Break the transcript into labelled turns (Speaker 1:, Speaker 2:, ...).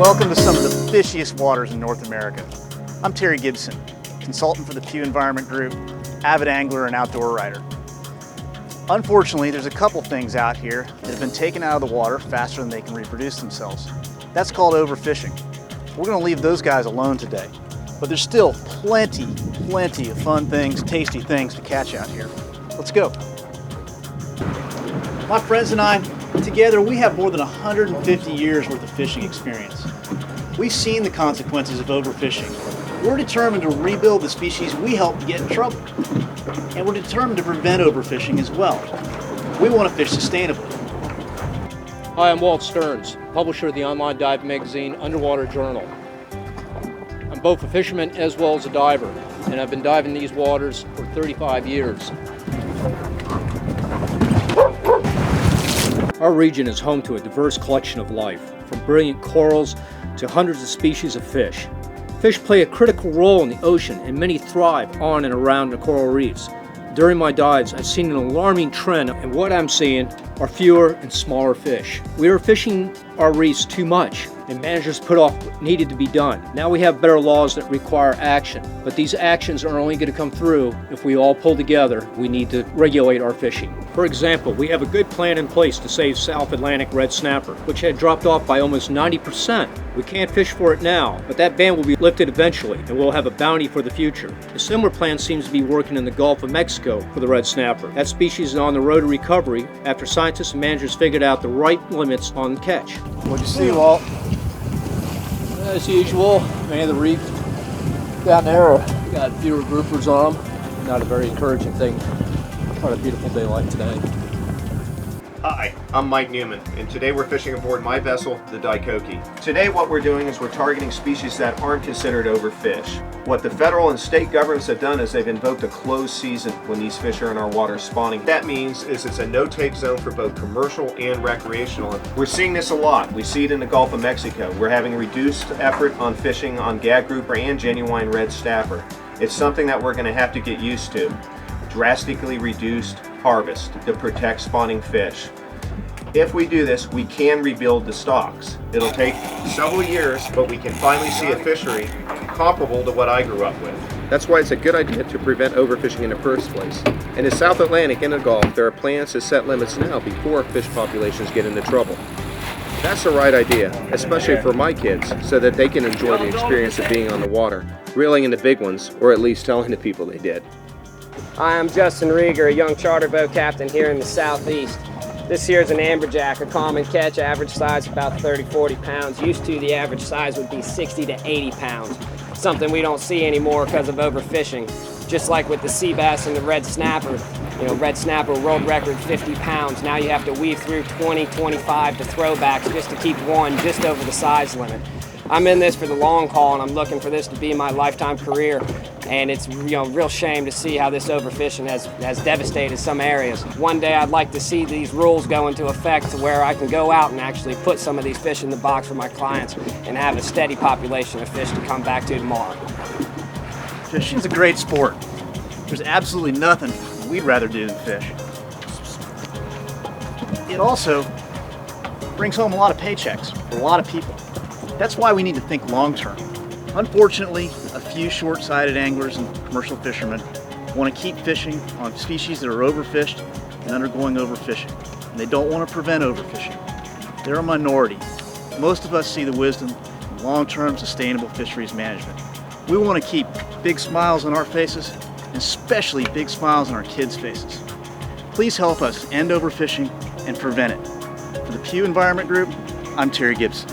Speaker 1: Welcome to some of the fishiest waters in North America. I'm Terry Gibson, consultant for the Pew Environment Group, avid angler and outdoor rider. Unfortunately, there's a couple things out here that have been taken out of the water faster than they can reproduce themselves. That's called overfishing. We're going to leave those guys alone today, but there's still plenty of fun things, tasty things to catch out here. Let's go. My friends and I, together, we have more than 150 years worth of fishing experience. We've seen the consequences of overfishing. We're determined to rebuild the species we helped get in trouble. And we're determined to prevent overfishing as well. We want to fish sustainably.
Speaker 2: Hi, I'm Walt Stearns, publisher of the online dive magazine Underwater Journal. I'm both a fisherman as well as a diver, and I've been diving these waters for 35 years. Our region is home to a diverse collection of life, from brilliant corals to hundreds of species of fish. Fish play a critical role in the ocean, and many thrive on and around the coral reefs. During my dives, I've seen an alarming trend, and what I'm seeing are fewer and smaller fish. We are fishing our reefs too much, and managers put off what needed to be done. Now we have better laws that require action, but these actions are only going to come through if we all pull together. We need to regulate our fishing. For example, we have a good plan in place to save South Atlantic red snapper, which had dropped off by almost 90%. We can't fish for it now, but that ban will be lifted eventually, and we'll have a bounty for the future. A similar plan seems to be working in the Gulf of Mexico for the red snapper. That species is on the road to recovery after scientists and managers figured out the right limits on catch.
Speaker 1: What'd you see, Walt?
Speaker 2: As usual, man of the reef down there got fewer groupers on them. Not a very encouraging thing on a beautiful day like today.
Speaker 3: Hi, I'm Mike Newman, and today we're fishing aboard my vessel, the Daikoki. Today what we're doing is we're targeting species that aren't considered overfished. What the federal and state governments have done is they've invoked a closed season when these fish are in our water spawning. What that means is it's a no-take zone for both commercial and recreational. We're seeing this a lot. We see it in the Gulf of Mexico. We're having reduced effort on fishing on gag grouper and genuine red snapper. It's something that we're going to have to get used to. Drastically reduced harvest to protect spawning fish. If we do this, we can rebuild the stocks. It'll take several years, but we can finally see a fishery comparable to what I grew up with. That's why it's a good idea to prevent overfishing in the first place. In the South Atlantic and the Gulf, there are plans to set limits now before fish populations get into trouble. That's the right idea, especially for my kids, so that they can enjoy the experience of being on the water, reeling in the big ones, or at least telling the people they did.
Speaker 4: Hi, I'm Justin Rieger, a young charter boat captain here in the Southeast. This here is an amberjack, a common catch, average size about 30-40 pounds. Used to, the average size would be 60 to 80 pounds. Something we don't see anymore because of overfishing. Just like with the sea bass and the red snapper. You know, red snapper world record 50 pounds. Now you have to weave through 20, 25 to throwbacks just to keep one just over the size limit. I'm in this for the long haul, and I'm looking for this to be my lifetime career. And it's real shame to see how this overfishing has devastated some areas. One day I'd like to see these rules go into effect to where I can go out and actually put some of these fish in the box for my clients and have a steady population of fish to come back to tomorrow.
Speaker 1: Fishing is a great sport. There's absolutely nothing we'd rather do than fish. It also brings home a lot of paychecks for a lot of people. That's why we need to think long term. Unfortunately, a few short-sighted anglers and commercial fishermen want to keep fishing on species that are overfished and undergoing overfishing. And they don't want to prevent overfishing. They're a minority. Most of us see the wisdom in long-term sustainable fisheries management. We want to keep big smiles on our faces, and especially big smiles on our kids' faces. Please help us end overfishing and prevent it. For the Pew Environment Group, I'm Terry Gibson.